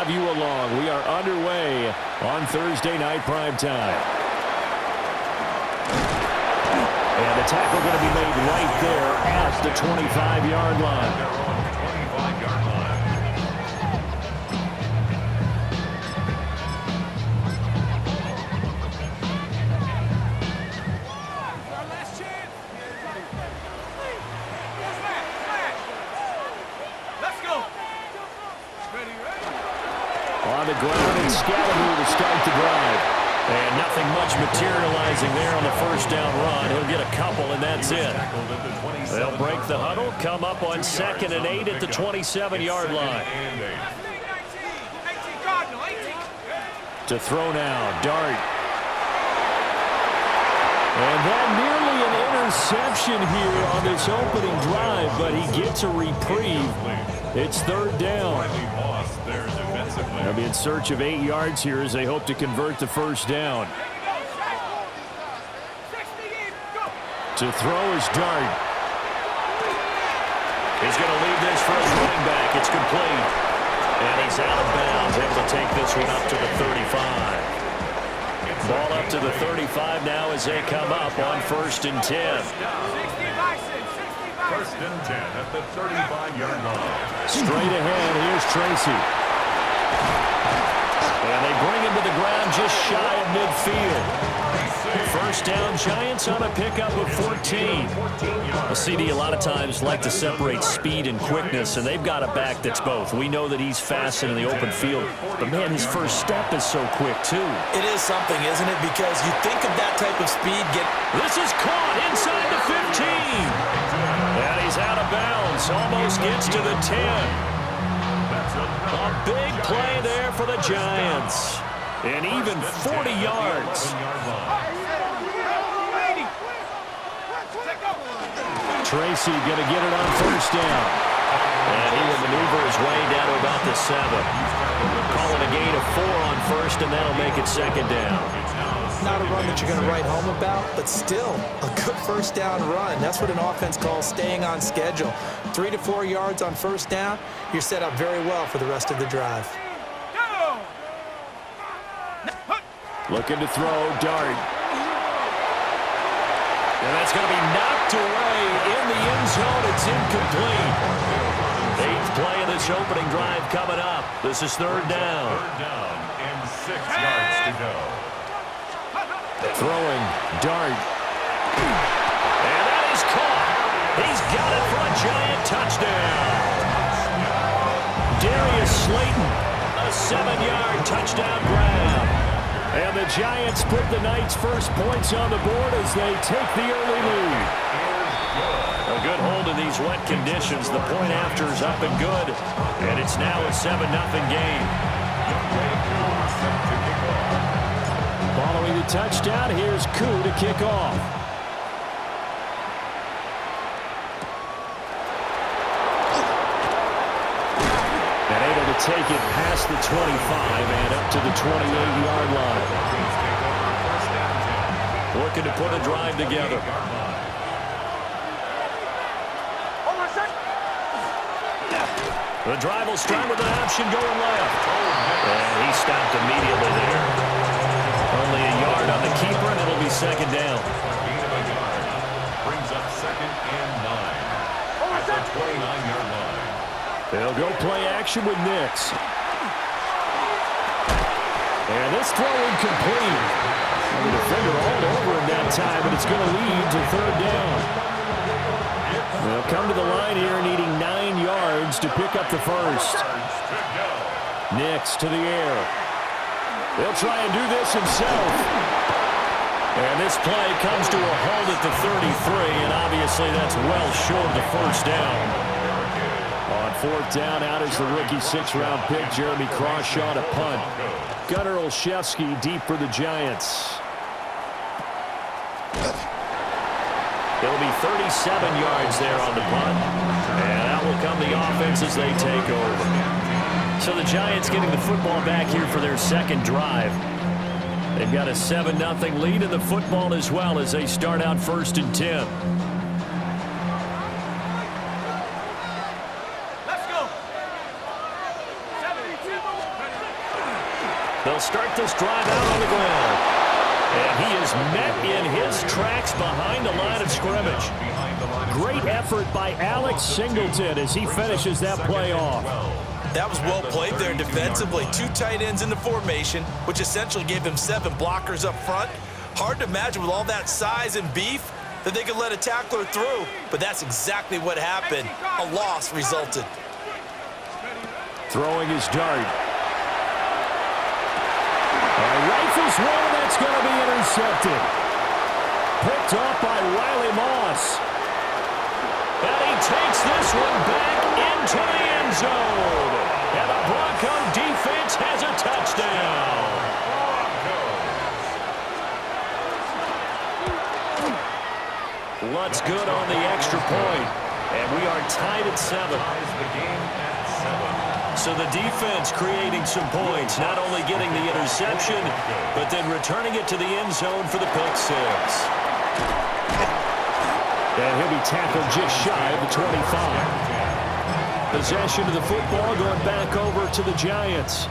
have you along. We are underway on Thursday night primetime. And the tackle going to be made right there at the 25-yard line. On the ground and Scalaboo to start the drive. And nothing much materializing there on the first down run. He'll get a couple, and that's it. They'll break the huddle, come up on 2nd and 8 at the 27-yard line. To throw now, Dart. And that nearly an interception here on this opening drive, but he gets a reprieve. It's 3rd down. They'll be in search of 8 yards here as they hope to convert the first down. To throw is Dart. He's going to leave this for his running back. It's complete. And he's out of bounds, able to take this one up to the 35. Ball up to the 35 now as they come up on 1st and 10. 1st and 10 at the 35-yard line. Straight ahead, here's Tracy. And they bring him to the ground just shy of midfield. First down, Giants on a pickup of 14. Well, CD a lot of times like to separate speed and quickness, and they've got a back that's both. We know that he's fast in the open field, but, man, his first step is so quick, too. It is something, isn't it? Because you think of that type of speed. This is caught inside the 15. And he's out of bounds, almost gets to the 10. A big play there for the Giants. And even 40 yards. Tracy going to get it on 1st down. And he will maneuver his way down to about the 7. Call it a gain of 4 on 1st, and that'll make it 2nd down. Not a run that you're going to write home about, but still a good 1st down run. That's what an offense calls staying on schedule. 3 to 4 yards on 1st down, you're set up very well for the rest of the drive. Looking to throw, Dart. And that's going to be knocked away in the end zone. It's incomplete. 8th play of this opening drive coming up. This is 3rd down. 3rd down and 6 yards to go. Throwing, Dart. And that is caught. He's got it for a Giant touchdown. Darius Slayton, a 7-yard touchdown grab. And the Giants put the Knights' first points on the board as they take the early lead. A good hold in these wet conditions. The point after is up and good. And it's now a 7-0 game. Following the touchdown, here's Koo to kick off. And able to take it past the 25 and up to the 28-yard line. Looking to put a drive together. The drive will start with an option going left. And he stopped immediately there. Only a yard on the keeper, and it'll be 2nd down. Brings up 2nd and 9 at the 29-yard line. They'll go play action with Nix. And this throw incomplete. The defender all over him that time, but it's going to lead to 3rd down. They'll come to the line here needing 9 yards to pick up the first. Nix to the air. They'll try and do this himself. And this play comes to a halt at the 33, and obviously that's well short of the first down. On 4th down, out is the rookie 6th-round pick, Jeremy Crawshaw, to punt. Gunnar Olszewski deep for the Giants. It'll be 37 yards there on the punt. And out will come the offense as they take over. So the Giants getting the football back here for their 2nd drive. They've got a 7-0 lead in the football as well as they start out 1st and 10. They'll start this drive out on the ground. And he is met in his tracks behind the line of scrimmage. Great effort by Alex Singleton as he finishes that play off. That was well played there defensively. 2 tight ends in the formation, which essentially gave him 7 blockers up front. Hard to imagine with all that size and beef that they could let a tackler through, but that's exactly what happened. A loss resulted. Throwing his dart. Rifles one, that's going to be intercepted. Picked off by Riley Moss. And he takes this one back into the end zone. And the Bronco defense has a touchdown. Lutz good on the extra point. And we are tied at 7. So the defense creating some points, not only getting the interception, but then returning it to the end zone for the pick 6. And he'll be tackled just shy of the 25. Possession of the football going back over to the Giants.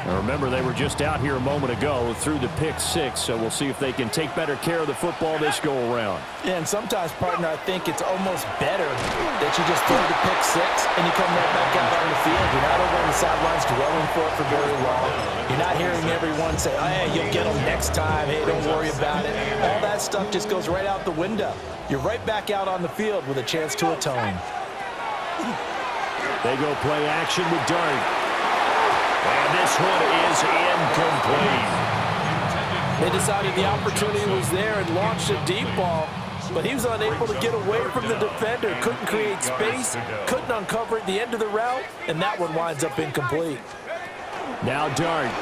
Now remember, they were just out here a moment ago through the pick 6, so we'll see if they can take better care of the football this go-around. Yeah, and sometimes, partner, I think it's almost better that you just throw the pick 6 and you come right back out on the field. You're not over on the sidelines dwelling for it for very long. You're not hearing everyone say, oh, hey, you'll get them next time. Hey, don't worry about it. All that stuff just goes right out the window. You're right back out on the field with a chance to atone. They go play action with Dart. And this one is incomplete. They decided the opportunity was there and launched a deep ball, but he was unable to get away from the defender. Couldn't create space, couldn't uncover at the end of the route, and that one winds up incomplete. Now Dart.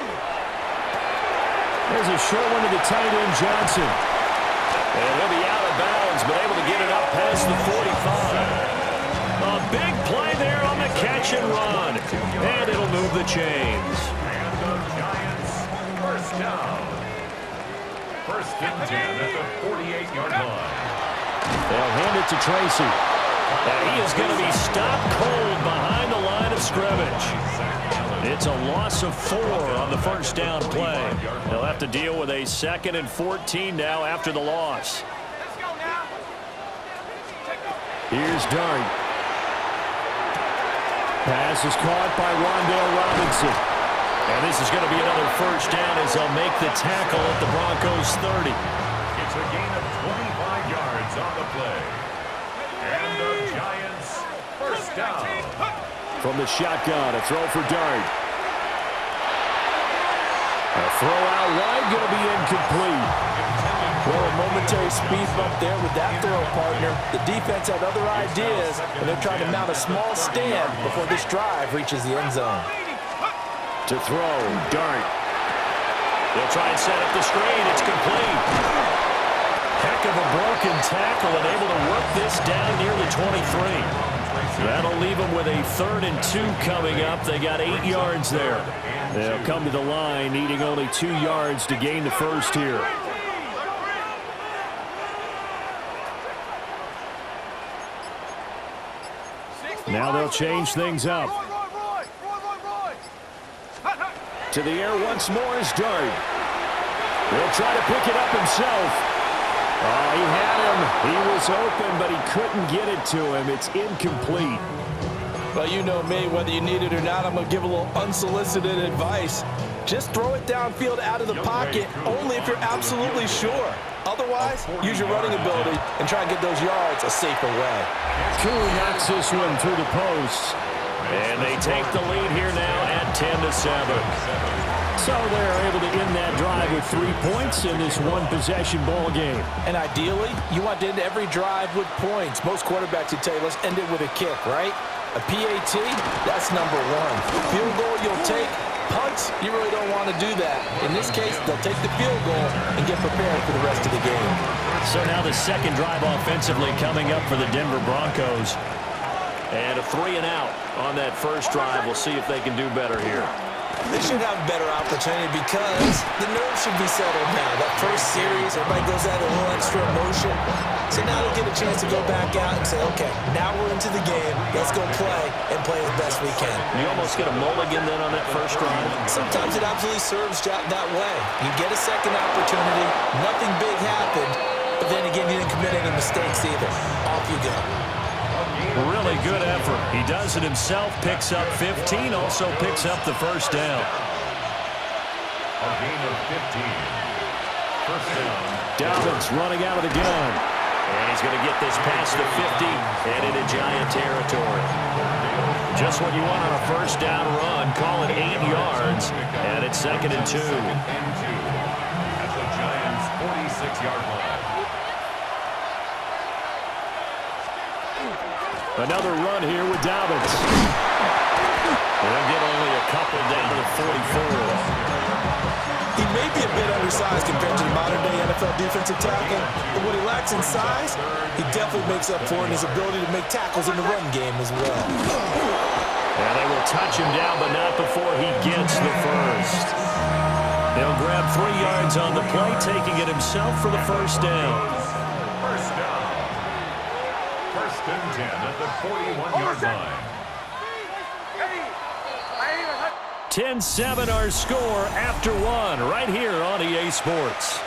There's a short one to the tight end, Johnson. And he'll be out of bounds, but able to get it up past the 45. A big play there on the catch and run. And it'll move the chains. And the Giants first down. First and 10 at the 48-yard line. They'll hand it to Tracy. And he is going to be stopped cold behind the line of scrimmage. It's a loss of 4 on the first down play. They'll have to deal with a 2nd and 14 now after the loss. Here's Dart. Pass is caught by Rondale Robinson. And this is going to be another first down as they'll make the tackle at the Broncos 30. It's a gain of 25 yards on the play. And the Giants first down. From the shotgun, a throw for Dart. A throw out wide, going to be incomplete. Well, a momentary speed bump there with that throw, partner. The defense had other ideas, and they're trying to mount a small stand before this drive reaches the end zone. To throw, Dart. They'll try and set up the screen. It's complete. Heck of a broken tackle and able to work this down near the 23. That'll leave them with a 3rd and 2 coming up. They got 8 yards there. They'll come to the line, needing only 2 yards to gain the first here. Now they'll change things up. To the air once more is Dart. He'll try to pick it up himself. Oh, he had him. He was open, but he couldn't get it to him. It's incomplete. Well, you know me, whether you need it or not, I'm going to give a little unsolicited advice. Just throw it downfield out of the pocket only if you're absolutely sure. Otherwise, use your running ability and try and get those yards a safer way. Coon knocks this one through the post. And they take the lead here now at 10-7. So they're able to end that drive with 3 points in this one-possession ball game. And ideally, you want to end every drive with points. Most quarterbacks would tell you, let's end it with a kick, right? A PAT, that's number 1. Field goal you'll take. Punts, you really don't want to do that. In this case, they'll take the field goal and get prepared for the rest of the game. So now the second drive offensively coming up for the Denver Broncos. And a 3 and out on that first drive. We'll see if they can do better here. They should have a better opportunity because the nerves should be settled now. That first series, everybody goes out with a little extra emotion. So now they get a chance to go back out and say, okay, now we're into the game. Let's go play and play as best we can. You almost get a mulligan then on that first drive. Sometimes it absolutely serves that way. You get a second opportunity. Nothing big happened. But then again, you didn't commit any mistakes either. Off you go. Really good effort. He does it himself, picks up 15, also picks up the first down. A gain of 15. First down. Dobbins running out of the gun. And he's going to get this past the 50 and into Giant territory. Just what you want on a first down run. Call it 8 yards. And it's 2nd and 2. At the Giants' 46-yard line. Another run here with Dobbins. They'll get only a couple down to the 44. He may be a bit undersized compared to the modern-day NFL defensive tackle, but what he lacks in size, he definitely makes up for in his ability to make tackles in the run game as well. And they will touch him down, but not before he gets the first. They'll grab 3 yards on the play, taking it himself for the first down. First down. First and 10 at the 41-yard line. 10-7 our score after 1 right here on EA Sports.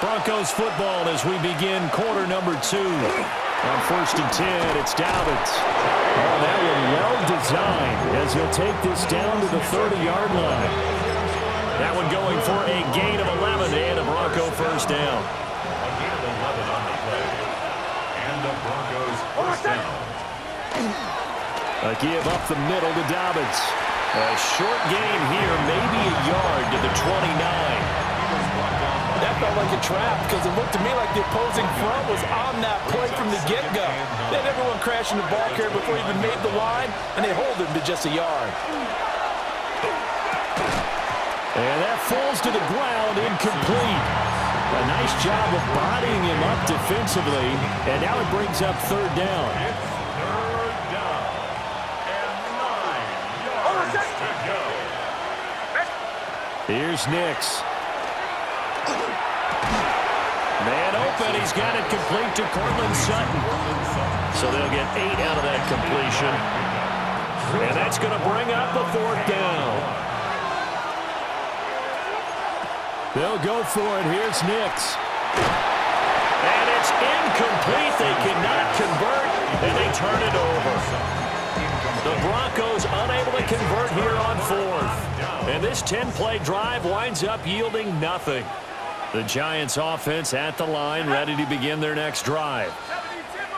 Broncos football as we begin quarter number 2. On first and 10, it's Dobbins. Oh, that one well designed as he'll take this down to the 30-yard line. That one going for a gain of 11 and a Bronco first down. A gain of 11 on the play. And the Broncos first down. A give up the middle to Dobbins. A short gain here, maybe a yard to the 29. That felt like a trap because it looked to me like the opposing front was on that play from the get-go. They had everyone crashing the ball carrier before he even made the line, and they hold him to just a yard. And that falls to the ground, incomplete. A nice job of bodying him up defensively, and now it brings up third down. Third down. And 9 yards to go. Here's Nix. Man open, he's got it complete to Cortland Sutton. So they'll get 8 out of that completion. And that's going to bring up a fourth down. They'll go for it. Here's Nix. And it's incomplete. They cannot convert, and they turn it over. The Broncos unable to convert here on fourth. And this 10-play drive winds up yielding nothing. The Giants offense at the line, ready to begin their next drive.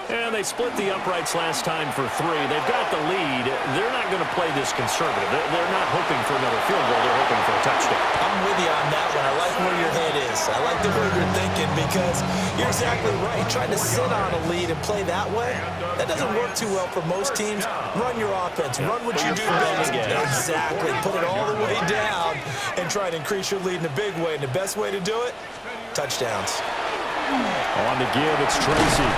And they split the uprights last time for 3. They've got the lead. They're not going to play this conservative. They're not hoping for another field goal. They're hoping for a touchdown. I'm with you on that one. I like where your head is. I like the way you're thinking because you're exactly right. Trying to sit on a lead and play that way, that doesn't work too well for most teams. Run your offense. Run what you do best. Exactly. Put it all the way down and try to increase your lead in a big way. And the best way to do it, touchdowns. On the give, it's Tracy.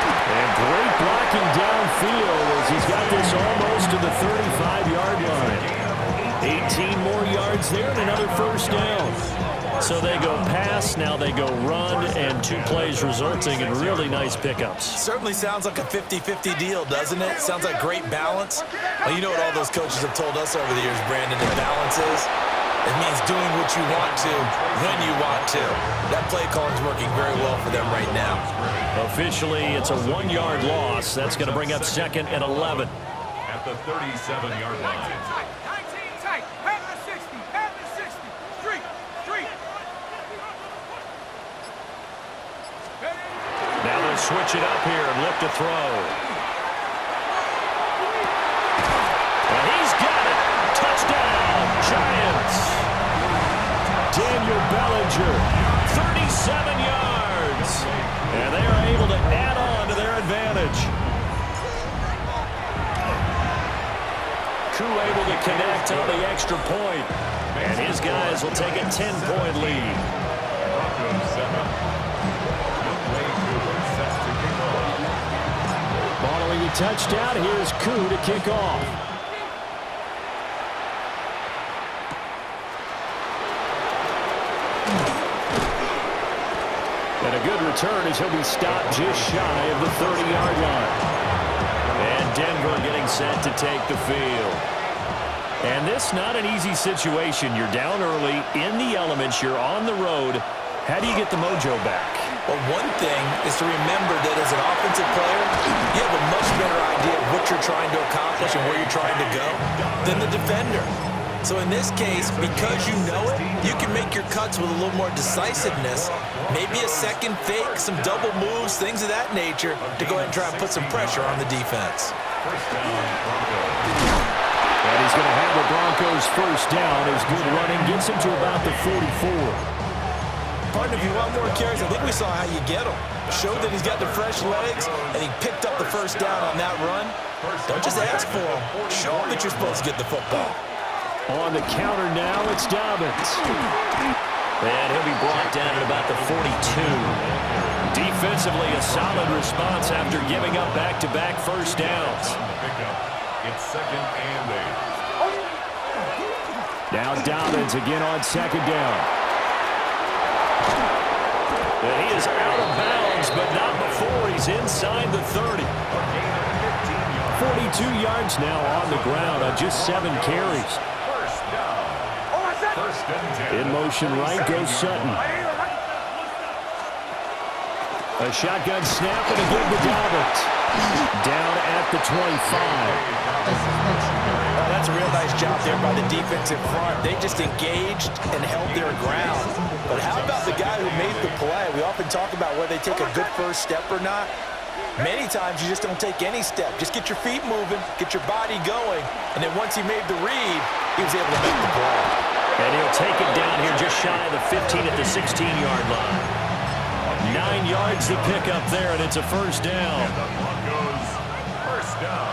And great blocking downfield as he's got this almost to the 35-yard line. 18 more yards there and another first down. So they go pass, now they go run, and 2 plays resulting in really nice pickups. Certainly sounds like a 50-50 deal, doesn't it? Sounds like great balance. Well, you know what all those coaches have told us over the years, Brandon, that balance is? It means doing what you want to, when you want to. That play calling is working very well for them right now. Officially, it's a 1-yard loss. That's going to bring up 2nd and 11. At the 37-yard line. 19 tight. Pat the 60. Pat the 60. Street. Now they'll switch it up here and look to throw. And he's got it. Touchdown, Giants. Daniel Bellinger, 37 yards. And they are able to add on to their advantage. Koo able to connect on the extra point. And his guys will take a 10-point lead. Following the touchdown. Here's Koo to kick off. And a good return as he'll be stopped just shy of the 30-yard line. And Denver getting set to take the field. And this not an easy situation. You're down early, in the elements, you're on the road. How do you get the mojo back? Well, one thing is to remember that as an offensive player, you have a much better idea of what you're trying to accomplish and where you're trying to go than the defender. So in this case, because you know it, you can make your cuts with a little more decisiveness, maybe a second fake, some double moves, things of that nature, to go ahead and try and put some pressure on the defense. And he's going to have the Broncos first down. His good running gets him to about the 44. Partner, if you want more carries, I think we saw how you get him. Showed that he's got the fresh legs, and he picked up the first down on that run. Don't just ask for him. Show him that you're supposed to get the football. On the counter now, it's Dobbins. And he'll be brought down at about the 42. Defensively, a solid response after giving up back-to-back first downs. It's 2nd and 8. Now Dobbins again on 2nd down. And he is out of bounds, but not before he's inside the 30. 42 yards now on the ground on just 7 carries. In motion right goes Sutton. A shotgun snap and a good to Dobbins. Down at the 25. Well, that's a real nice job there by the defensive front. They just engaged and held their ground. But how about the guy who made the play? We often talk about whether they take a good first step or not. Many times you just don't take any step. Just get your feet moving, get your body going, and then once he made the read, he was able to make the play. And he'll take it down here just shy of the 15 at the 16-yard line. 9 yards to pick up there, and it's a first down. And the Broncos first down.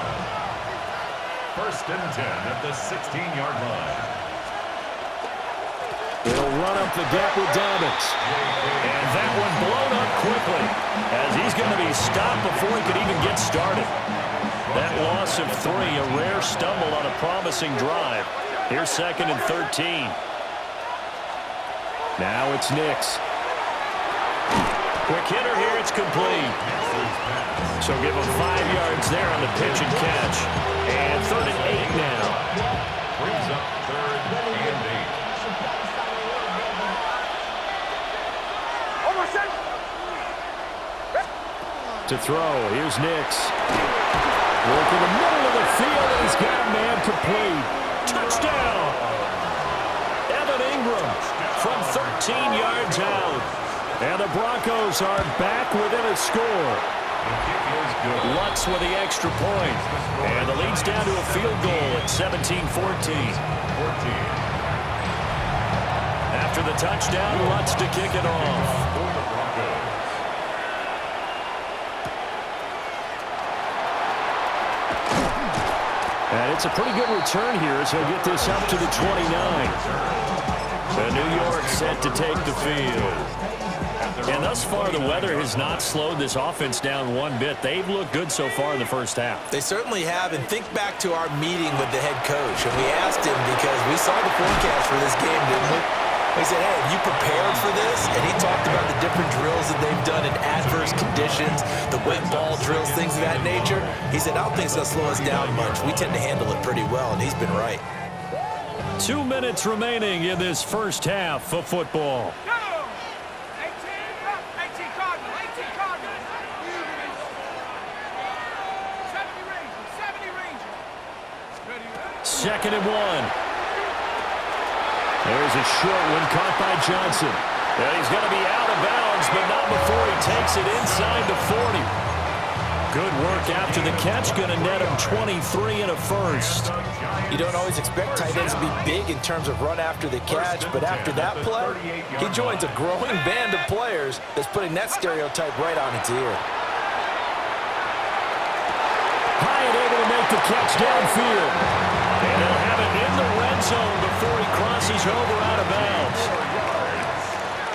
1st and 10 at the 16-yard line. He'll run up the gap with Dobbins. And that one blown up quickly as he's going to be stopped before he could even get started. That loss of 3, a rare stumble on a promising drive. Here's 2nd and 13. Now it's Nix. Quick hitter here, it's complete. So give him 5 yards there on the pitch and catch. And 3rd and 8 now. Brings up 3rd and 8. To throw, here's Nix. Work in the middle of the field, and he's got a man complete. Touchdown! Evan Ingram from 13 yards out. And the Broncos are back within a score. Lutz with the extra point. And the lead's down to a field goal at 17-14. After the touchdown, Lutz to kick it off. And it's a pretty good return here as he'll get this up to the 29. And New York set to take the field. And thus far, the weather has not slowed this offense down one bit. They've looked good so far in the first half. They certainly have. And think back to our meeting with the head coach. And we asked him because we saw the forecast for this game, didn't we? We said, hey, have you prepared for this? And he talked about the different drills that they've done in adverse conditions, the wet ball drills, things of that nature. He said, I don't think it's going to slow us down much. We tend to handle it pretty well, and he's been right. 2 minutes remaining in this first half of football. Go! 18 Cardinal, 18 Cardinal. 70 Ranger. Ready, ready. 2nd and 1. There's a short one caught by Johnson. And he's going to be out of bounds, but not before he takes it inside the 40. Good work after the catch. Going to net him 23 and a first. You don't always expect tight ends to be big in terms of run after the catch, but after that play, he joins a growing band of players that's putting that stereotype right on its ear. Hyatt able to make the catch downfield. And he'll have it in the red zone before he crosses over out of bounds.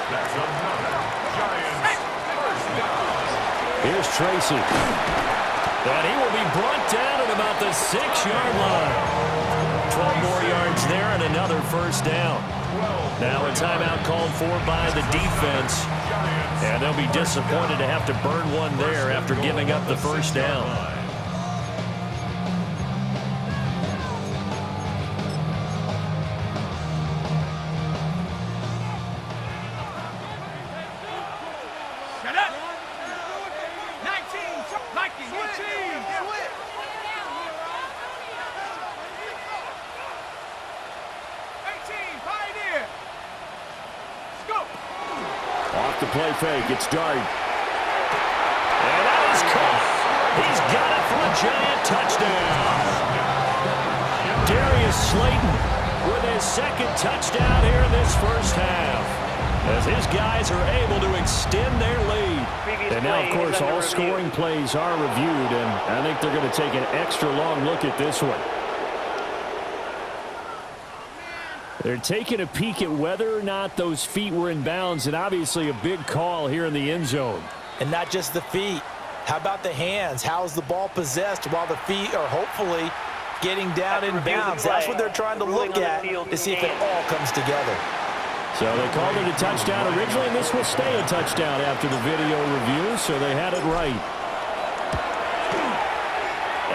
That's another Giants first down. Here's Tracy. And he will be brought down at about the 6-yard line. 12 more yards there and another first down. Now a timeout called for by the defense. And they'll be disappointed to have to burn one there after giving up the first down. Off the play fake, it's Dart. And that is caught. He's got it for a giant touchdown. Darius Slayton with his second touchdown here in this first half, as his guys are able to extend their lead. And now, of course, all scoring plays are reviewed, and I think they're going to take an extra long look at this one. They're taking a peek at whether or not those feet were in bounds, and obviously a big call here in the end zone. And not just the feet. How about the hands? How is the ball possessed while the feet are hopefully getting down in bounds? That's what they're trying to look at to see if it all comes together. So they called it a touchdown originally, and this will stay a touchdown after the video review, so they had it right.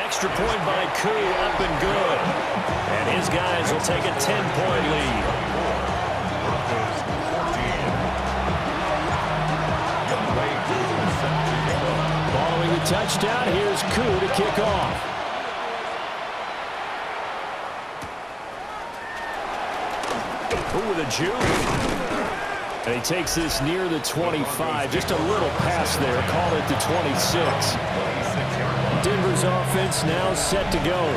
Extra point by Koo, up and good. And his guys will take a 10-point lead. Following the touchdown, here's Koo to kick off. Koo with a juke. And he takes this near the 25. Just a little pass there. Call it the 26. Denver's offense now set to go.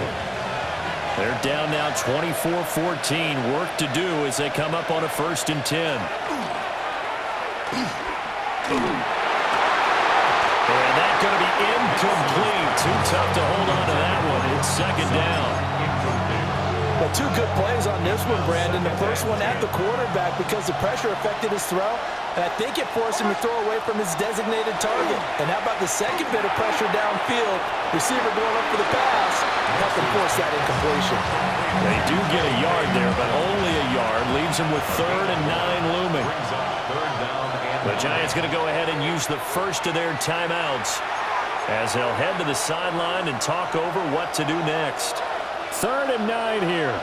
They're down now 24-14. Work to do as they come up on a 1st and 10. And that's going to be incomplete. Too tough to hold on to that one. It's 2nd down. Well, 2 good plays on this one, Brandon. The first one at the quarterback because the pressure affected his throw, and I think it forced him to throw away from his designated target. And how about the second bit of pressure downfield? Receiver going up for the pass. Helped him force that incompletion. They do get a yard there, but only a yard. Leaves him with 3rd and 9 looming. The Giants going to go ahead and use the first of their timeouts as they'll head to the sideline and talk over what to do next. 3rd and 9 here.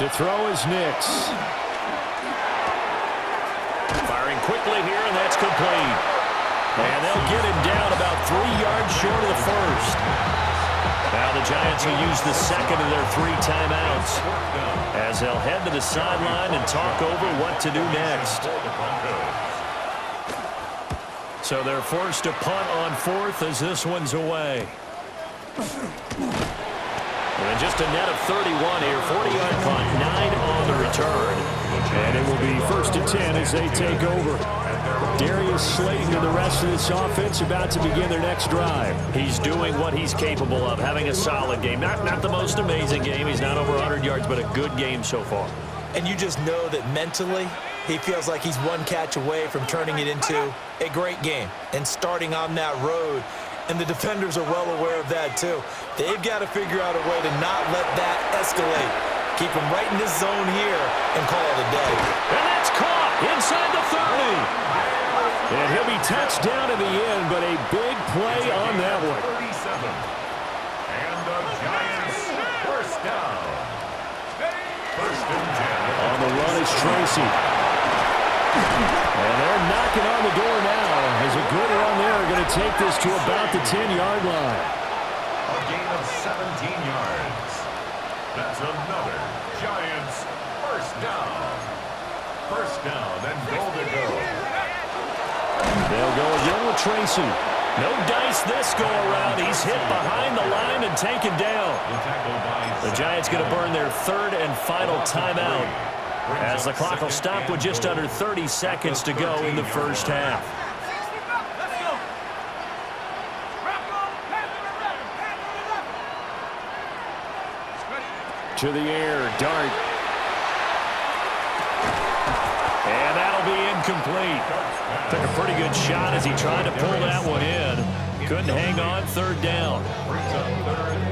To throw is Nix. Firing quickly here, and that's complete. And they'll get him down about 3 yards short of the first. Now the Giants will use the second of their 3 timeouts as they'll head to the sideline and talk over what to do next. So they're forced to punt on 4th as this one's away. And just a net of 31 here. 40-yard punt, 9 on the return. And it will be 1st and 10 as they take over. Darius Slayton and the rest of this offense about to begin their next drive. He's doing what he's capable of, having a solid game. Not the most amazing game. He's not over 100 yards, but a good game so far. And you just know that mentally he feels like he's one catch away from turning it into a great game and starting on that road. And the defenders are well aware of that, too. They've got to figure out a way to not let that escalate. Keep him right in this zone here and call it a day. And that's caught inside the 30. And he'll be touched down in the end, but a big play on that one. 37. And the Giants first down. 1st and 10. On the run is Tracy. And they're knocking on the door now. There's a good run there. Going to take this to about the 10-yard line. A gain of 17 yards. That's another Giants first down. 1st down and goal to go. They'll go again with Tracy. No dice this go-around. He's hit behind the line and taken down. The Giants going to burn their 3rd and final timeout as the clock will stop with just under 30 seconds to go in the first half. To the air, Dart. And that'll be incomplete. Took a pretty good shot as he tried to pull that one in. Couldn't hang on, third down.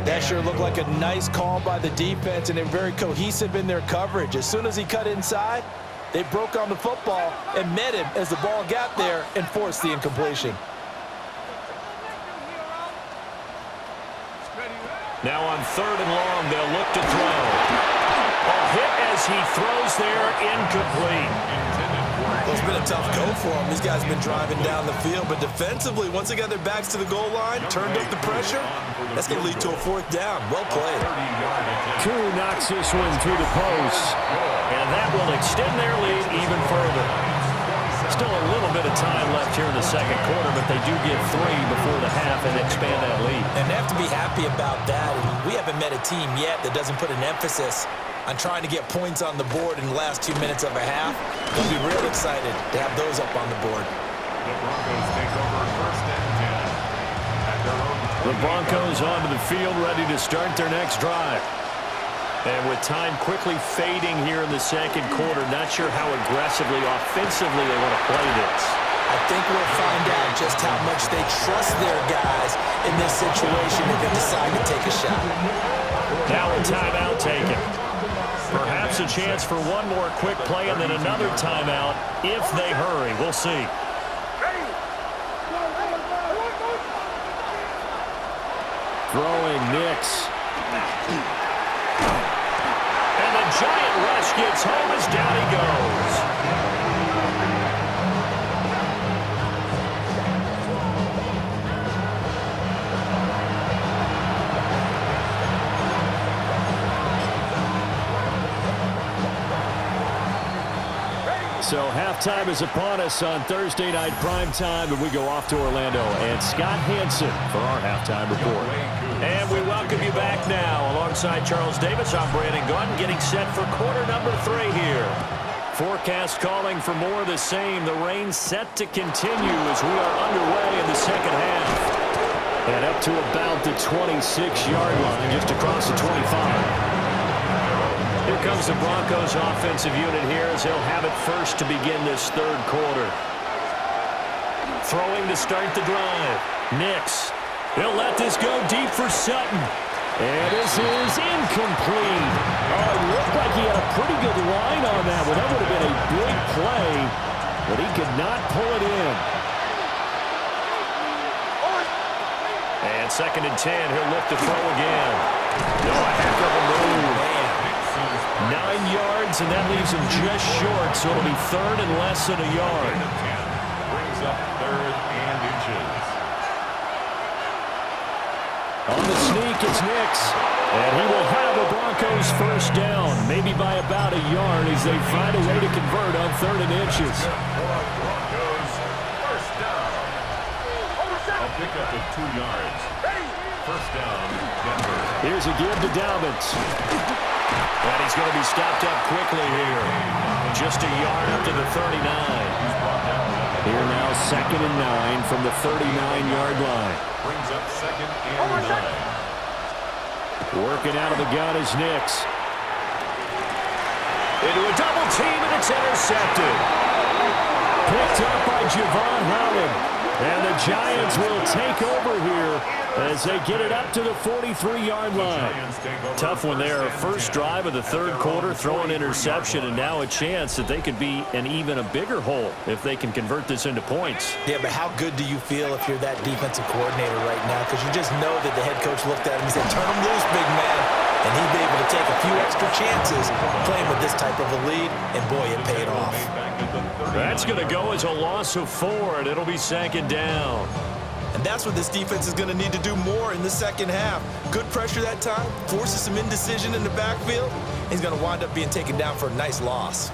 That sure looked like a nice call by the defense, and they're very cohesive in their coverage. As soon as he cut inside, they broke on the football and met him as the ball got there and forced the incompletion. Now on third and long, they'll look to throw. A hit as he throws there, incomplete. Well, it's been a tough go for them. These guys have been driving down the field, but defensively, once they got their backs to the goal line, turned up the pressure, that's going to lead to a fourth down. Well played. Koo knocks this one through the post, and that will extend their lead even further. Still a little bit of time left here in the second quarter, but they do get 3 before the half and expand that lead. And they have to be happy about that. We haven't met a team yet that doesn't put an emphasis on trying to get points on the board in the last 2 minutes of a half. They'll be real excited to have those up on the board. The Broncos take over first and 10. At their own 20. The Broncos onto the field, ready to start their next drive. And with time quickly fading here in the second quarter, not sure how aggressively, offensively they want to play this. I think we'll find out just how much they trust their guys in this situation if they decide to take a shot. Now a timeout taken. Perhaps a chance for one more quick play and then another timeout if they hurry. We'll see. Throwing Nix. And the giant rush gets home as down he goes. So halftime is upon us on Thursday night primetime, and we go off to Orlando. And Scott Hansen for our halftime report. And we welcome you back now. Alongside Charles Davis, I'm Brandon Gaudin, getting set for quarter number 3 here. Forecast calling for more of the same. The rain set to continue as we are underway in the second half. And up to about the 26-yard line, just across the 25. Here comes the Broncos offensive unit here as they'll have it first to begin this third quarter. Throwing to start the drive. Nix. He'll let this go deep for Sutton. And this is incomplete. Oh, it looked like he had a pretty good line on that one. That would have been a big play, but he could not pull it in. And second and 10, he'll look to throw again. No, a heck of a move. 9 yards, and that leaves him just short, so it'll be third and less than a yard. Brings up third and inches. On the sneak, it's Nix. And he will have a Broncos first down, maybe by about a yard as they find a way to convert on third and inches. Broncos first down. A pickup of 2 yards. First down, Denver. Here's a give to Dobbins. And he's going to be stopped up quickly here. Just a yard up to the 39. Here now, second and 9 from the 39-yard line. Brings up second and 9. Working out of the gun is Nix. Into a double team, and it's intercepted. Picked up by Javon Howard. And the Giants will take over here as they get it up to the 43-yard line. Tough one there. First drive of the third quarter, throw an interception, and now a chance that they could be in even a bigger hole if they can convert this into points. Yeah, but how good do you feel if you're that defensive coordinator right now? Because you just know that the head coach looked at him and said, turn him loose, big man. And he'd be able to take a few extra chances playing with this type of a lead, and boy, it paid off. That's going to go as a loss of 4, and it'll be second down. And that's what this defense is going to need to do more in the second half. Good pressure that time, forces some indecision in the backfield. He's going to wind up being taken down for a nice loss.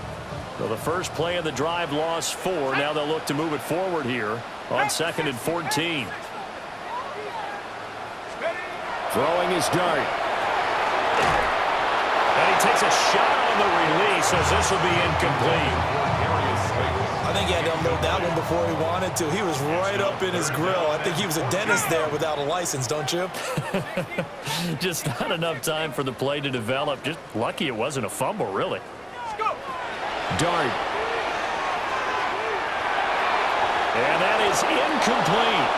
So the first play of the drive lost 4. Now they'll look to move it forward here on second and 14. Throwing his dart. And he takes a shot on the release as this will be incomplete. I think he had to unload that one before he wanted to. He was right up in his grill. I think he was a dentist there without a license, don't you? Just not enough time for the play to develop. Just lucky it wasn't a fumble, really. Let's go. Dart. And that is incomplete.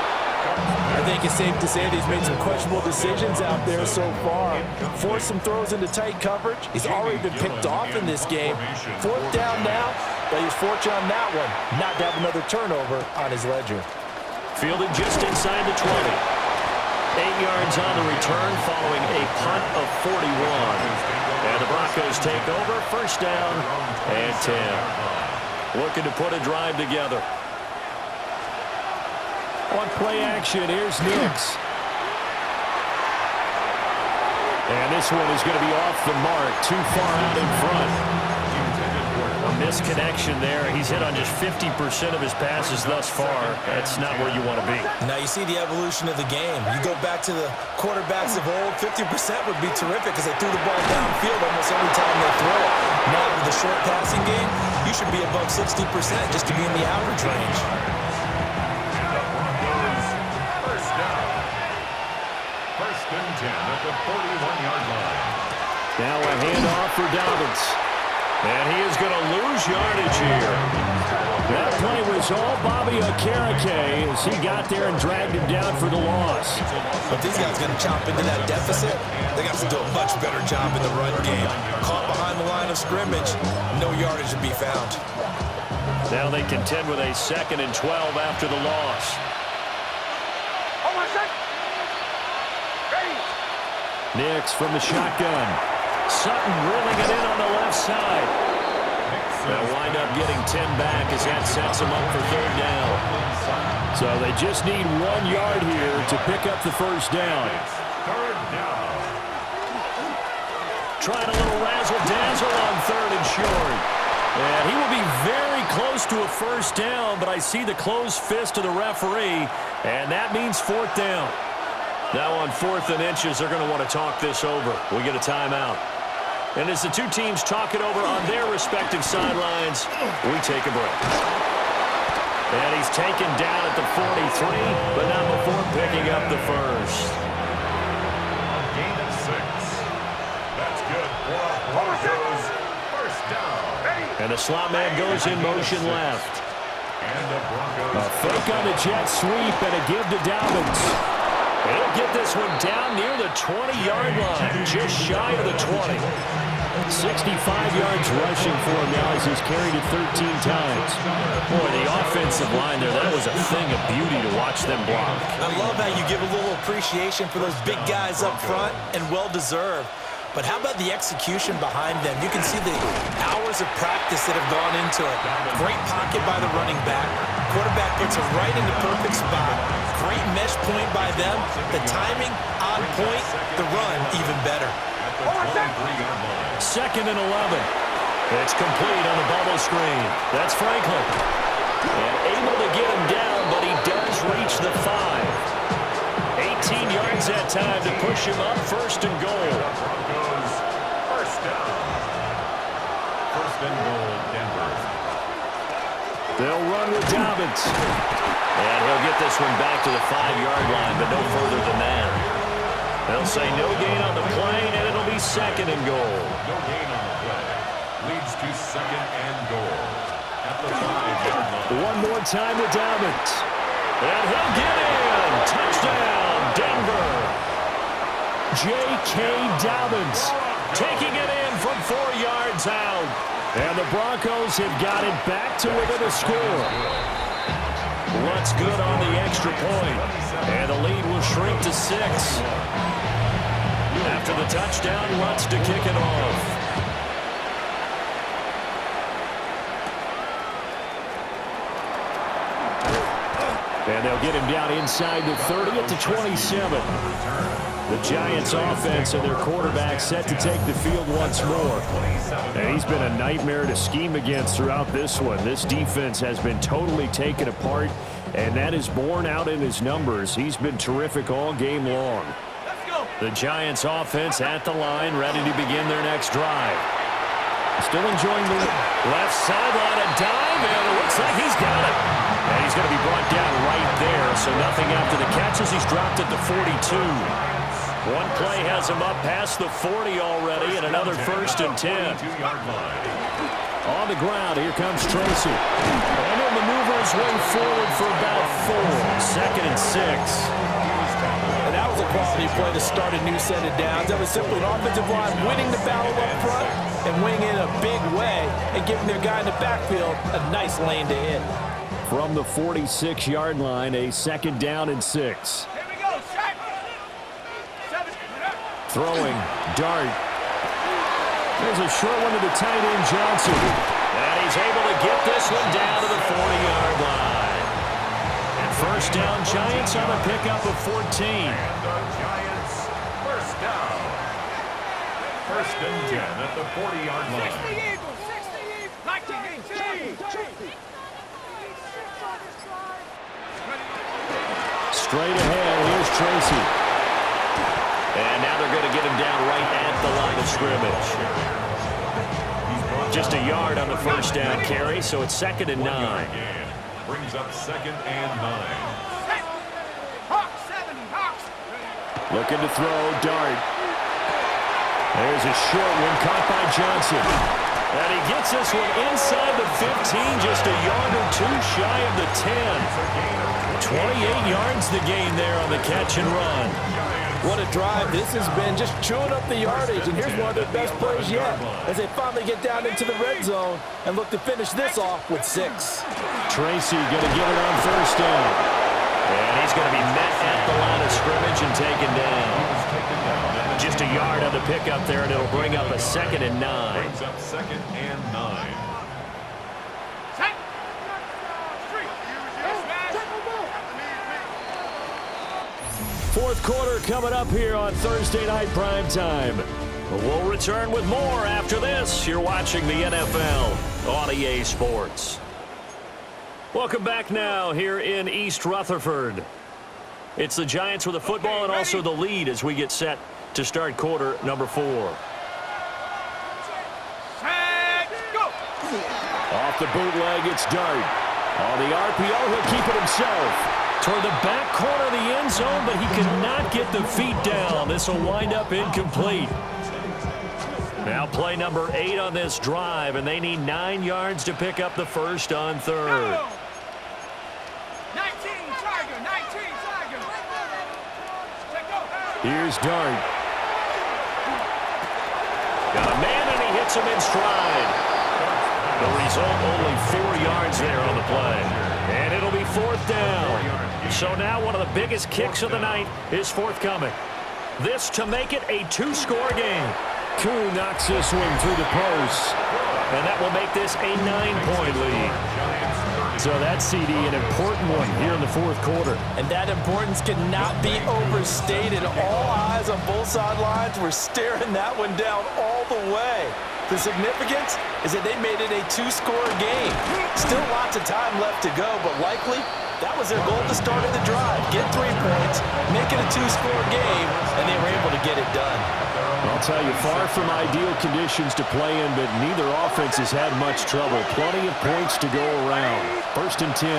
I think it's safe to say that he's made some questionable decisions out there so far. Forced some throws into tight coverage. He's already been picked off in this game. 4th down now, but he's fortunate on that one not to have another turnover on his ledger. Fielded just inside the 20. 8 yards on the return following a punt of 41. And the Broncos take over. 1st down and 10. Looking to put a drive together. On play action, here's Nix. And this one is going to be off the mark, too far out in front. A misconnection there. He's hit on just 50% of his passes thus far. That's not where you want to be. Now you see the evolution of the game. You go back to the quarterbacks of old, 50% would be terrific because they threw the ball downfield almost every time they throw it. Now with the short passing game, you should be above 60% just to be in the average range. At the 41-yard line. Now a handoff for Dobbins. And he is going to lose yardage here. That play was all Bobby Okereke as he got there and dragged him down for the loss. But these guys going to chop into that deficit. They got to do a much better job in the run game. Caught behind the line of scrimmage, no yardage to be found. Now they contend with a 2nd and 12 after the loss. Nix from the shotgun. Sutton reeling it in on the left side. They'll wind up getting 10 back as that sets them up for 3rd down. So they just need 1 yard here to pick up the 1st down. 3rd down. Trying a little razzle-dazzle on 3rd and short. And he will be very close to a 1st down, but I see the closed fist of the referee, and that means 4th down. Now on 4th and inches, they're going to want to talk this over. We get a timeout. And as the two teams talk it over on their respective sidelines, we take a break. And he's taken down at the 43, but not before picking up the 1st. A gain of 6. That's good for Broncos. 1st down. And the slot man goes in motion left. And the Broncos. A fake on the jet sweep and a give to Dobbins. He'll get this one down near the 20-yard line, just shy of the 20. 65 yards rushing for him now as he's carried it 13 times. Boy, the offensive line there, that was a thing of beauty to watch them block. I love how you give a little appreciation for those big guys up front, and well-deserved. But how about the execution behind them? You can see the hours of practice that have gone into it. Great pocket by the running back. Quarterback gets it right in the perfect spot. Great mesh point by them. The timing on point. The run even better. 2nd and 11. It's complete on the bubble screen. That's Franklin. And able to get him down, but he does reach the 5. 18 yards that time to push him up. 1st and goal. Broncos. 1st down. 1st and goal, Denver. They'll run with Dobbins. And he'll get this one back to the 5-yard line, but no further than that. They'll say no gain on the play, and it'll be 2nd and goal. No gain on the play. Leads to 2nd and goal. At the 5-yard line. One more time with Dobbins. And he'll get in. Touchdown, Denver. J.K. Dobbins taking it in from 4 yards out. And the Broncos have got it back to within a score. What's good on the extra point. And the lead will shrink to 6. After the touchdown, Lutz to kick it off. And they'll get him down inside the 30 at the 27. The Giants offense and their quarterback set to take the field once more. And he's been a nightmare to scheme against throughout this one. This defense has been totally taken apart, and that is borne out in his numbers. He's been terrific all game long. The Giants offense at the line, ready to begin their next drive. Still enjoying the left sideline, a dive, and it looks like he's got it. And he's going to be brought down right there, so nothing after the catches. He's dropped at the 42. One play has him up past the 40 already, and another 1st and 10. On the ground, here comes Tracy. And he'll maneuver his way forward for about 4. 2nd and 6. And that was a quality play to start a new set of downs. That was simply an offensive line winning the battle up front and winning in a big way and giving their guy in the backfield a nice lane to hit. From the 46-yard line, a 2nd down and 6. Here we go, set. 7. Throwing, dart. There's a short one to the tight end, Johnson. And he's able to get this one down to the 40-yard line. And first down, Giants on a pickup of 14. And the Giants first down. 1st and 10 at the 40-yard line. 60 Eagles, 60 Eagles, 1918. Straight ahead, here's Tracy. And now they're going to get him down right at the line of scrimmage. Just a yard on the first down carry, so it's 2nd and 9. Brings up 2nd and 9. Hawks, 70, Hawks. Looking to throw, dart. There's a short one caught by Johnson. And he gets this one inside the 15, just a yard or 2 shy of the 10. 28 yards the gain there on the catch and run. What a drive this has been, just chewing up the yardage, and here's one of their best plays yet as they finally get down into the red zone and look to finish this off with 6. Tracy going to get it on first down. And he's going to be met at the line of scrimmage and taken down. Just a yard on the pickup there, and it'll bring up a 2nd and 9. Brings up 2nd and 9. Set. Street. Fourth quarter coming up here on Thursday Night Primetime. We'll return with more after this. You're watching the NFL on EA Sports. Welcome back now here in East Rutherford. It's the Giants with the football and also the lead as we get set to start quarter number 4. Set. Go. Off the bootleg, it's Dart. On the RPO, he'll keep it himself. Toward the back corner of the end zone, but he cannot get the feet down. This will wind up incomplete. Now play number 8 on this drive, and they need 9 yards to pick up the first on 3rd. 19 Tiger, 19 Tiger. Set, go. Here's Dart. Got a man, and he hits him in stride. The result, only 4 yards there on the play. And it'll be 4th down. So now one of the biggest kicks of the night is forthcoming. This to make it a 2-score game. Koo knocks this one through the post. And that will make this a 9-point lead. So that's, CD, an important one here in the 4th quarter. And that importance cannot be overstated. All eyes on both sidelines were staring that one down all the way. The significance is that they made it a 2-score game. Still lots of time left to go, but likely that was their goal at the start of the drive. Get 3 points, make it a 2-score game, and they were able to get it done. I'll tell you, far from ideal conditions to play in, but neither offense has had much trouble. Plenty of points to go around. 1st and 10.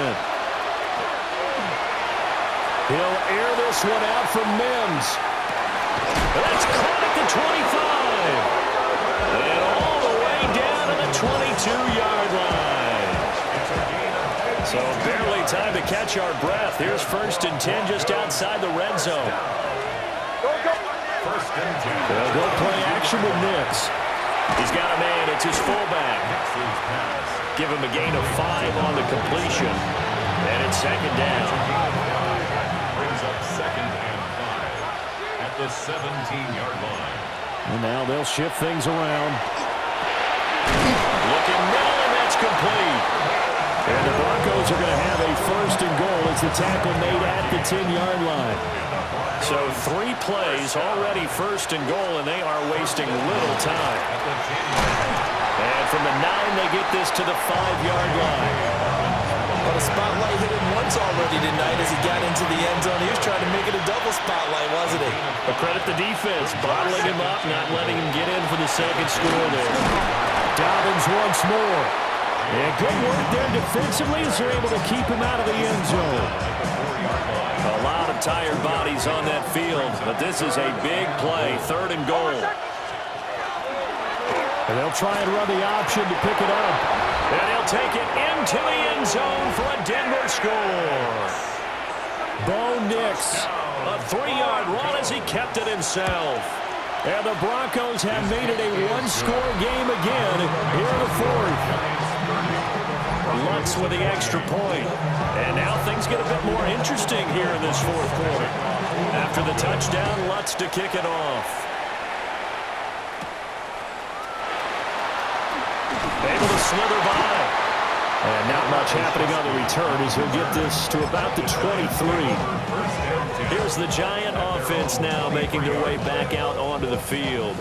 He'll air this one out from Mims. That's caught at the 25. And all the way down to the 22-yard line. So barely time to catch our breath. Here's 1st and 10 just outside the red zone. 1st and 10. They'll go play action with Nix. He's got a man. It's his fullback. Give him a gain of 5 on the completion. And it's 2nd down. Brings up 2nd and 5 at the 17-yard line. And now they'll shift things around. Looking middle, and that's complete. And the Broncos are going to have a 1st and goal as the tackle made at the 10-yard line. So 3 plays already 1st and goal, and they are wasting little time. And from the 9, they get this to the 5-yard line. Well, the spotlight hit him once already tonight as he got into the end zone. He was trying to make it a double spotlight, wasn't he? But credit the defense, bottling him up, not letting him get in for the 2nd score there. Dobbins once more. And good work there defensively as they're able to keep him out of the end zone. A lot of tired bodies on that field, but this is a big play, 3rd and goal. And they'll try and run the option to pick it up. And he'll take it into the end zone for a Denver score. Bo Nix, a 3-yard run as he kept it himself. And the Broncos have made it a one-score game again here in the fourth. Lutz with the extra point. And now things get a bit more interesting here in this fourth quarter. After the touchdown, Lutz to kick it off. Able to slither by. And not much happening on the return as he'll get this to about the 23. Here's the Giant offense now making their way back out onto the field.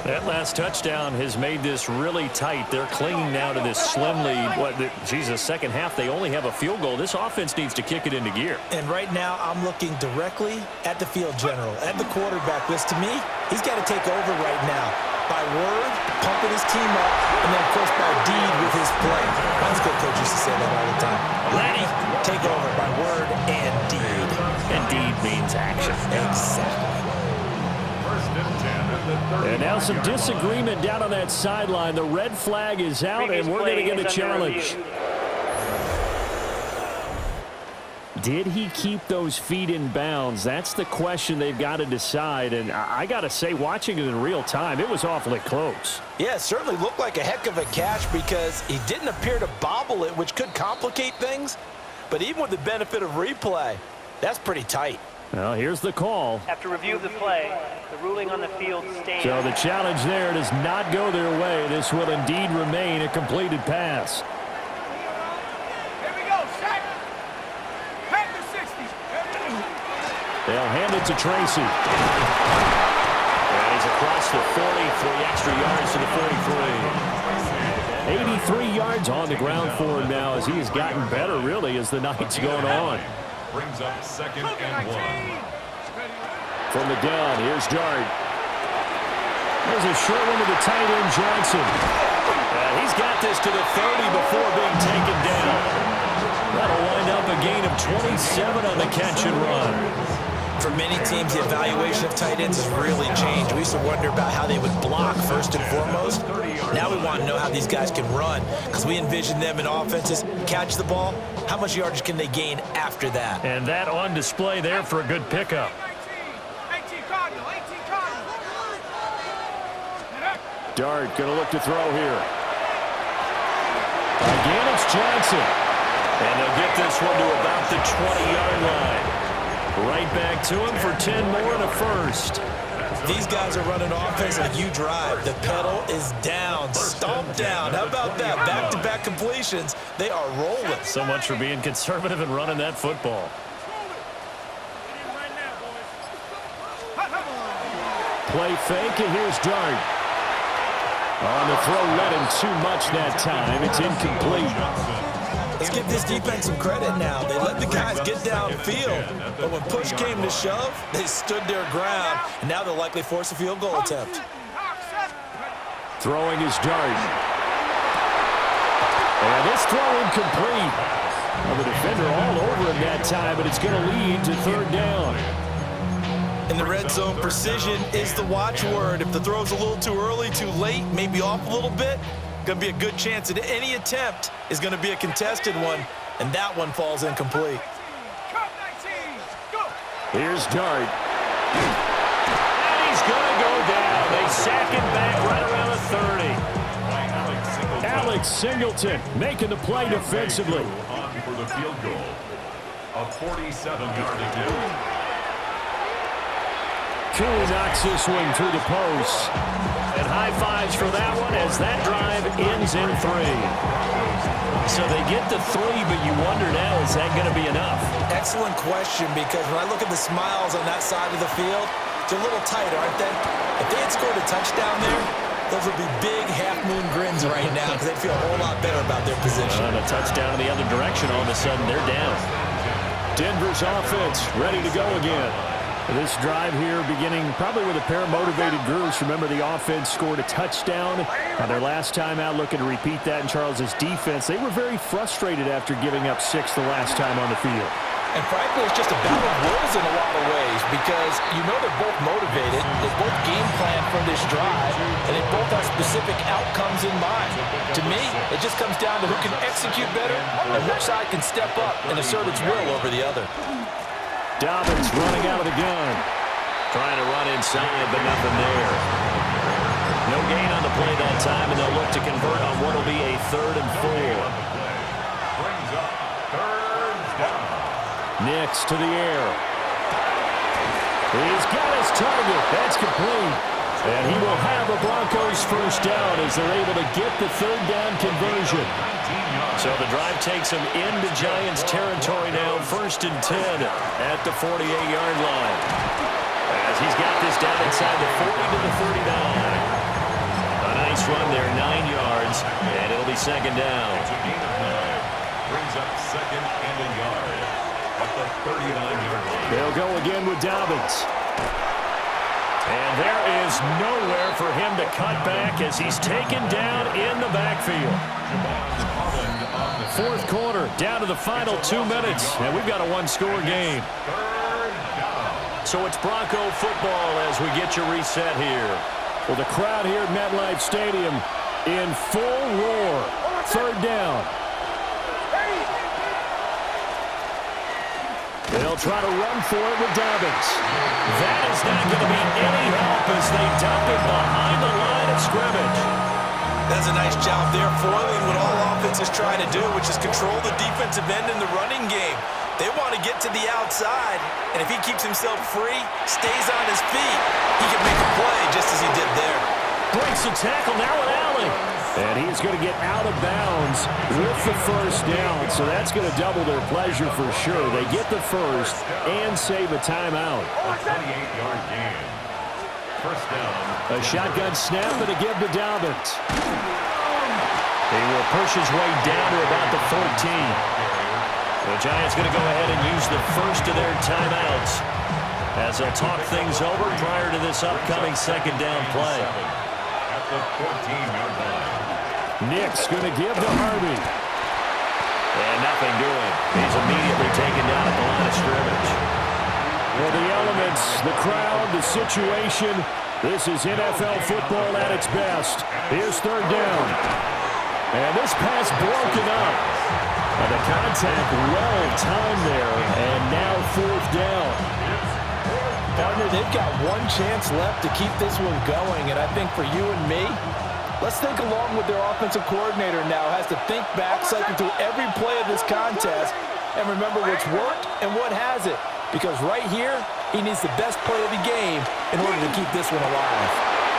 That last touchdown has made this really tight. They're clinging now to this slim lead. Second half, they only have a field goal. This offense needs to kick it into gear. And right now, I'm looking directly at the field general, at the quarterback, which to me, he's got to take over right now. By word, pumping his team up, and then, of course, by deed with his play. My school coach used to say that all the time. Lenny, take over by word and deed. And deed means action. Exactly. And now some disagreement down on that sideline. The red flag is out, and we're going to get a challenge. Did he keep those feet in bounds? That's the question they've got to decide. And I got to say, watching it in real time, it was awfully close. Yeah, it certainly looked like a heck of a catch because he didn't appear to bobble it, which could complicate things. But even with the benefit of replay, that's pretty tight. Well, here's the call. After review of the play, the ruling on the field stands. So the challenge there does not go their way. This will indeed remain a completed pass. Here we go, sack. Pack the 60. They'll hand it to Tracy. And he's across the 40, 3 extra yards to the 43. 83 yards on the ground for him now as he has gotten better, really, as the night's going on. Brings up 2nd and 1. From the gun, here's Dart. There's a short one to the tight end, Johnson. He's got this to the 30 before being taken down. That'll wind up a gain of 27 on the catch and run. For many teams, the evaluation of tight ends has really changed. We used to wonder about how they would block first and foremost. Now we want to know how these guys can run because we envision them in offenses catch the ball. How much yardage can they gain after that? And that on display there for a good pickup. 18 Cardinal, 18 Cardinal. Dart going to look to throw here. Again, it's Johnson. And they'll get this one to about the 20-yard line. Right back to him for 10 more and a first. These guys are running offense like you drive. The pedal is down, stomped down. How about that? Back-to-back completions. They are rolling. So much for being conservative and running that football. Play fake, and here's Dart. On the throw, let him too much that time. It's incomplete. Let's give this defense some credit now. They let the guys get downfield, but when push came to shove, they stood their ground, and now they'll likely force a field goal attempt. Throwing his Dart. And this throw incomplete. Well, the defender all over him that time, but it's going to lead to 3rd down. In the red zone, precision is the watchword. If the throw's a little too early, too late, maybe off a little bit, going to be a good chance that any attempt is going to be a contested one, and that one falls incomplete. Here's Dart. And he's going to go down. They sack him back right around the 30. Alex Singleton making the play defensively. On for the field goal. A 47-yard attempt. Cooley knocks this one through the post. And high fives for that one as that drive ends in 3. So they get the 3, but you wonder now, is that going to be enough? Excellent question, because when I look at the smiles on that side of the field, they're a little tight, aren't they? If they had scored a touchdown there, those would be big half-moon grins right now because they'd feel a whole lot better about their position. And a touchdown in the other direction, all of a sudden they're down. Denver's offense ready to go again. This drive here beginning probably with a pair of motivated groups. Remember, the offense scored a touchdown on their last time out, looking to repeat that in Charles's defense. They were very frustrated after giving up 6 the last time on the field. And frankly, it's just a battle of wills in a lot of ways because you know they're both motivated. They both game plan from this drive, and they both have specific outcomes in mind. To me, it just comes down to who can execute better and which side can step up and assert its will over the other. Dobbins running out of the gun. Trying to run inside, but nothing there. No gain on the play that time, and they'll look to convert on what will be a 3rd and 4. Brings up 3rd down. Nix to the air. He's got his target. That's complete. And he will have a Broncos first down as they're able to get the 3rd down conversion. So the drive takes him into Giants territory now, 1st and 10 at the 48-yard line. As he's got this down inside the 40 to the 39. A nice run there, 9 yards, and it'll be 2nd down. It's a gain of 9. Brings up 2nd and a yard at the 39-yard line. They'll go again with Dobbins. And there is nowhere for him to cut back as he's taken down in the backfield. 4th quarter, down to the final 2 minutes, and we've got a 1-score game. So it's Bronco football as we get you reset here. Well, the crowd here at MetLife Stadium in full roar. 3rd down. They'll try to run for it with Dobbins. That is not going to be any help as they dump it behind the line of scrimmage. That's a nice job there, foiling what all offenses try to do, which is control the defensive end in the running game. They want to get to the outside, and if he keeps himself free, stays on his feet, he can make a play just as he did there. Breaks the tackle, now an alley. And he's going to get out of bounds with the first down, so that's going to double their pleasure for sure. They get the first and save a timeout. 28-yard gain. First down. A shotgun snap and a give to Dobbins. He will push his way down to about the 14. The Giants going to go ahead and use the first of their timeouts as they'll talk things over prior to this upcoming 2nd down play. At the 14-yard line. Nix going to give to Harvey. And nothing doing. He's immediately taken down at the line of scrimmage. Well, the elements, the crowd, the situation, this is NFL football at its best. Here's 3rd down. And this pass broken up. And the contact well timed there. And now 4th down. Partner, they've got one chance left to keep this one going, and I think for you and me, let's think along with their offensive coordinator now. Has to think back, cycle through every play of this contest, and remember what's worked and what hasn't. Because right here, he needs the best play of the game in order to keep this one alive.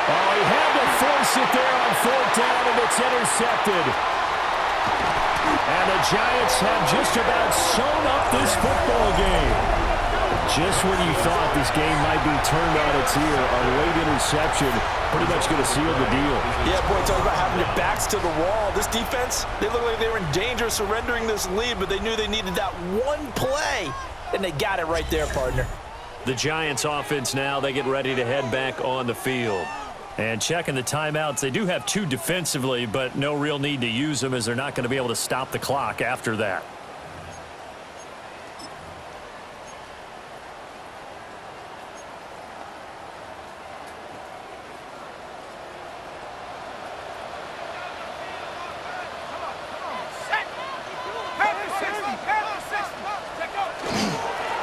Oh, he had to force it there on 4th down, and it's intercepted. And the Giants have just about sewn up this football game. Just when you thought this game might be turned on its ear, a late interception pretty much going to seal the deal. Yeah, boy, talk about having your backs to the wall. This defense, they look like they were in danger of surrendering this lead, but they knew they needed that one play, and they got it right there, partner. The Giants offense now, they get ready to head back on the field. And checking the timeouts, they do have 2 defensively, but no real need to use them as they're not going to be able to stop the clock after that.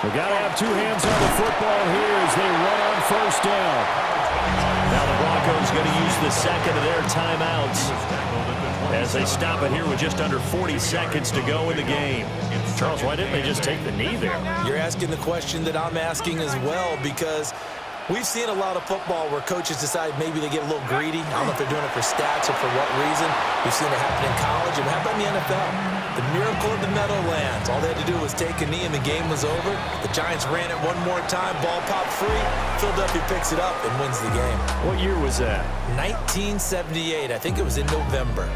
We've got to have 2 hands on the football here as they run on 1st down. Now the Broncos going to use the 2nd of their timeouts as they stop it here with just under 40 seconds to go in the game. Charles, why didn't they just take the knee there? You're asking the question that I'm asking as well, because we've seen a lot of football where coaches decide maybe they get a little greedy. I don't know if they're doing it for stats or for what reason. We've seen it happen in college and happen in the NFL. The miracle of the Meadowlands. All they had to do was take a knee and the game was over. The Giants ran it one more time. Ball popped free. Philadelphia picks it up and wins the game. What year was that? 1978. I think it was in November.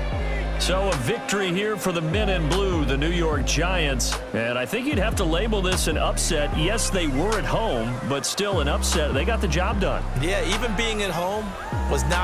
So a victory here for the men in blue, the New York Giants. And I think you'd have to label this an upset. Yes, they were at home, but still an upset. They got the job done. Yeah, even being at home was not